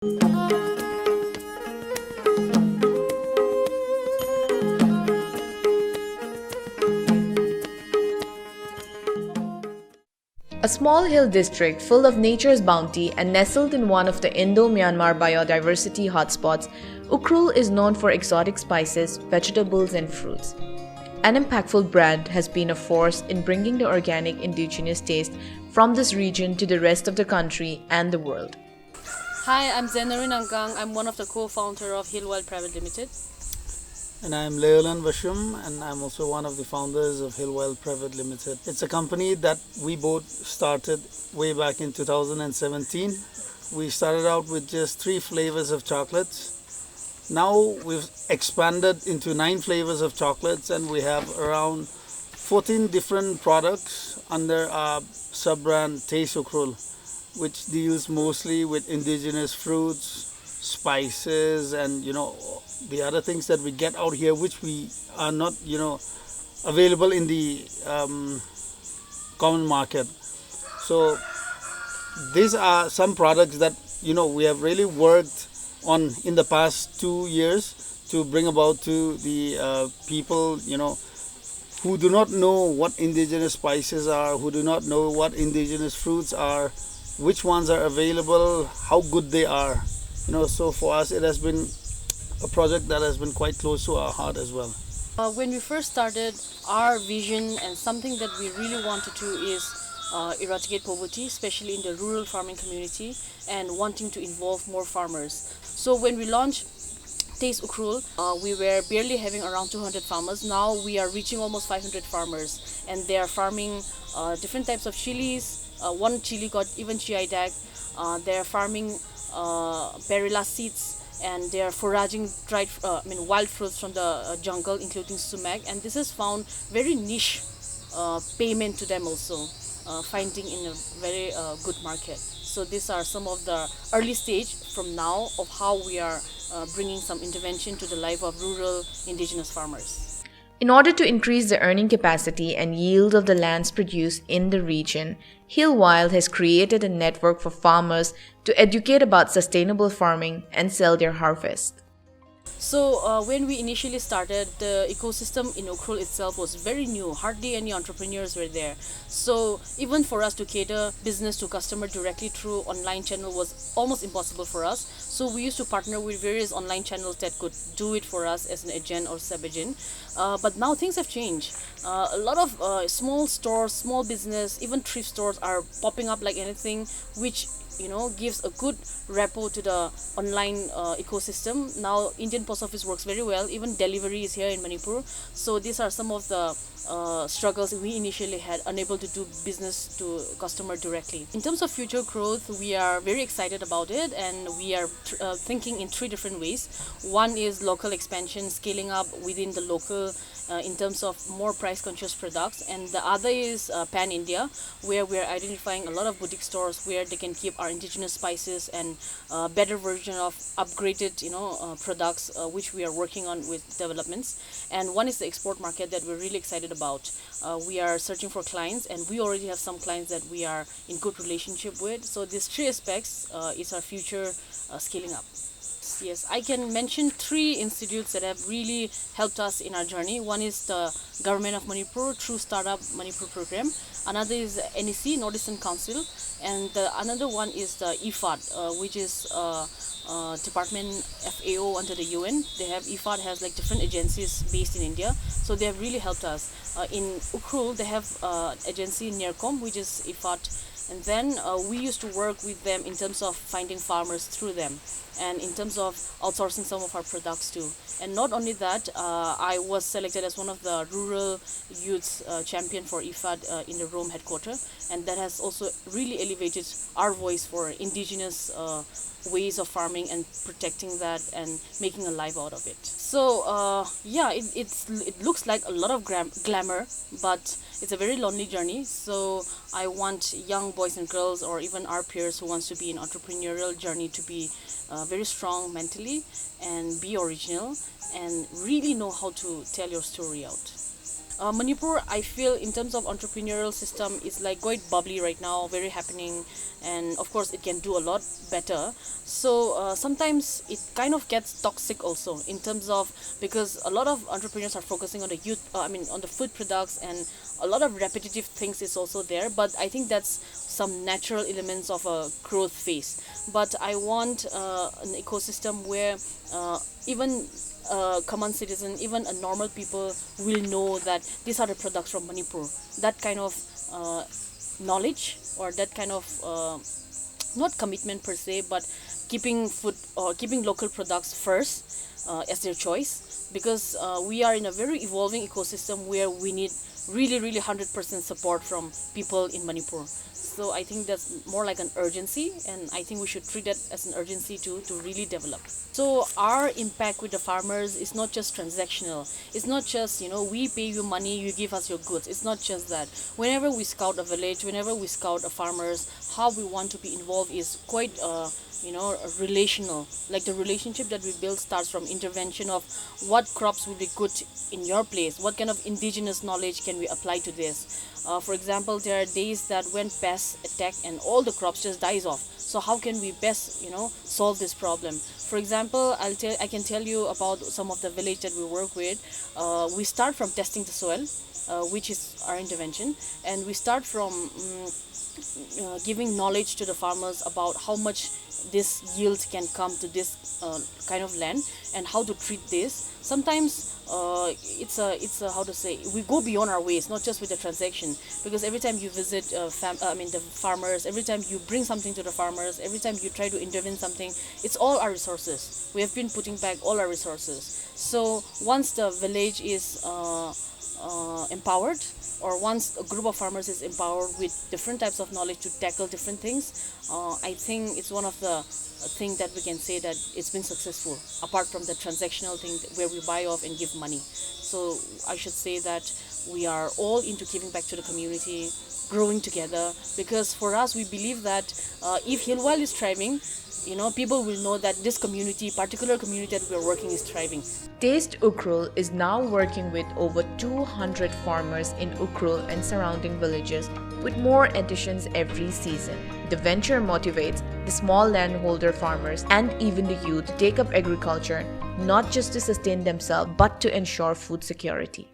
A small hill district full of nature's bounty and nestled in one of the Indo-Myanmar biodiversity hotspots, Ukhrul is known for exotic spices, vegetables, and fruits. An impactful brand has been a force in bringing the organic indigenous taste from this region to the rest of the country and the world. Hi, I'm Zenarin Angkang. I'm one of the co-founder of Hillwild Private Limited. And I'm Leolan Vashum, and I'm also one of the founders of Hillwild Private Limited. It's a company that we both started way back in 2017. We started out with just 3 flavors of chocolates. Now we've expanded into 9 flavors of chocolates, and we have around 14 different products under our sub-brand Taste Ukhrul, which deals mostly with indigenous fruits, spices, and the other things that we get out here, which we are not available in the common market. So these are some products that we have really worked on in the past 2 years to bring about to the people who do not know what indigenous spices are, who do not know what indigenous fruits are, which ones are available, how good they are. So for us, it has been a project that has been quite close to our heart as well. When we first started, our vision and something that we really wanted to is eradicate poverty, especially in the rural farming community, and wanting to involve more farmers. So when we launched Taste Ukhrul, we were barely having around 200 farmers. Now we are reaching almost 500 farmers, and they are farming different types of chilies. One chili got even GI tag. They are farming perilla seeds, and they are foraging wild fruits from the jungle, including sumac. And this has found very niche payment to them also, finding in a very good market. So these are some of the early stage from now of how we are bringing some intervention to the life of rural indigenous farmers. In order to increase the earning capacity and yield of the lands produced in the region, Hillwild has created a network for farmers to educate about sustainable farming and sell their harvest. So when we initially started, the ecosystem in Ukhrul itself was very new. Hardly any entrepreneurs were there. So even for us to cater business to customer directly through online channel was almost impossible for us. So we used to partner with various online channels that could do it for us as an agent or sub-agent. But now things have changed. A lot of small stores, small business, even thrift stores are popping up like anything, which gives a good rapport to the online ecosystem. Now Indian Post Office works very well. Even delivery is here in Manipur. So these are some of the struggles we initially had, unable to do business to customer directly. In terms of future growth, we are very excited about it, and we are thinking in 3 different ways. One is local expansion, scaling up within the local in terms of more price conscious products, and the other is pan India, where we are identifying a lot of boutique stores where they can keep our indigenous spices and better version of upgraded products, which we are working on with developments. And one is the export market that we're really excited about. We are searching for clients, and we already have some clients that we are in good relationship with. So these 3 aspects is our future scaling up. Yes, I can mention 3 institutes that have really helped us in our journey. One is the Government of Manipur through Startup Manipur program. Another is NEC, Northeastern Council, and another one is the IFAD, which is department FAO under the UN. They have IFAD has like different agencies based in India, so they have really helped us. In Ukhrul, they have agency NERCOM, which is IFAD, and then we used to work with them in terms of finding farmers through them, and in terms of outsourcing some of our products too. And not only that, I was selected as one of the rural youths champion for IFAD in the Rome headquarters, and that has also really elevated our voice for indigenous ways of farming and protecting that and making a life out of it. So yeah, it looks like a lot of glamour, but it's a very lonely journey. So I want young boys and girls, or even our peers who wants to be in entrepreneurial journey, to be very strong mentally and be original and really know how to tell your story out. Manipur, I feel in terms of entrepreneurial system is like quite bubbly right now, very happening, and of course it can do a lot better. So sometimes it kind of gets toxic also in terms of, because a lot of entrepreneurs are focusing on the youth, on the food products, and a lot of repetitive things is also there. But I think that's some natural elements of a growth phase. But I want an ecosystem where even common citizen, even a normal people will know that these are the products from Manipur. That kind of knowledge, or that kind of not commitment per se, but keeping food or keeping local products first as their choice, because we are in a very evolving ecosystem where we need really 100% support from people in Manipur. So I think that's more like an urgency, and I think we should treat that as an urgency to really develop. So our impact with the farmers is not just transactional. It's not just, we pay you money, you give us your goods. It's not just that. Whenever we scout a village, whenever we scout a farmers, how we want to be involved is quite relational. Like the relationship that we build starts from intervention of what crops will be good in your place, what kind of indigenous knowledge can we apply to this. For example, there are days that when pests attack and all the crops just dies off. So how can we best solve this problem? For example, I can tell you about some of the village that we work with. We start from testing the soil, which is our intervention, and we start from giving knowledge to the farmers about how much this yield can come to this kind of land and how to treat this. Sometimes it's a how to say, we go beyond our ways, not just with the transaction, because every time you visit the farmers, every time you bring something to the farmers, every time you try to intervene something, it's all our resources. We have been putting back all our resources. So once the village is empowered, or once a group of farmers is empowered with different types of knowledge to tackle different things, I think it's one of the thing that we can say that it's been successful, apart from the transactional thing where we buy off and give money. So I should say that we are all into giving back to the community, growing together, because for us we believe that if Hillwell is thriving, people will know that this community, particular community that we're working, is thriving. Taste Ukhrul is now working with over 200 farmers in Ukhrul and surrounding villages, with more additions every season. The venture motivates the small landholder farmers and even the youth to take up agriculture, not just to sustain themselves but to ensure food security.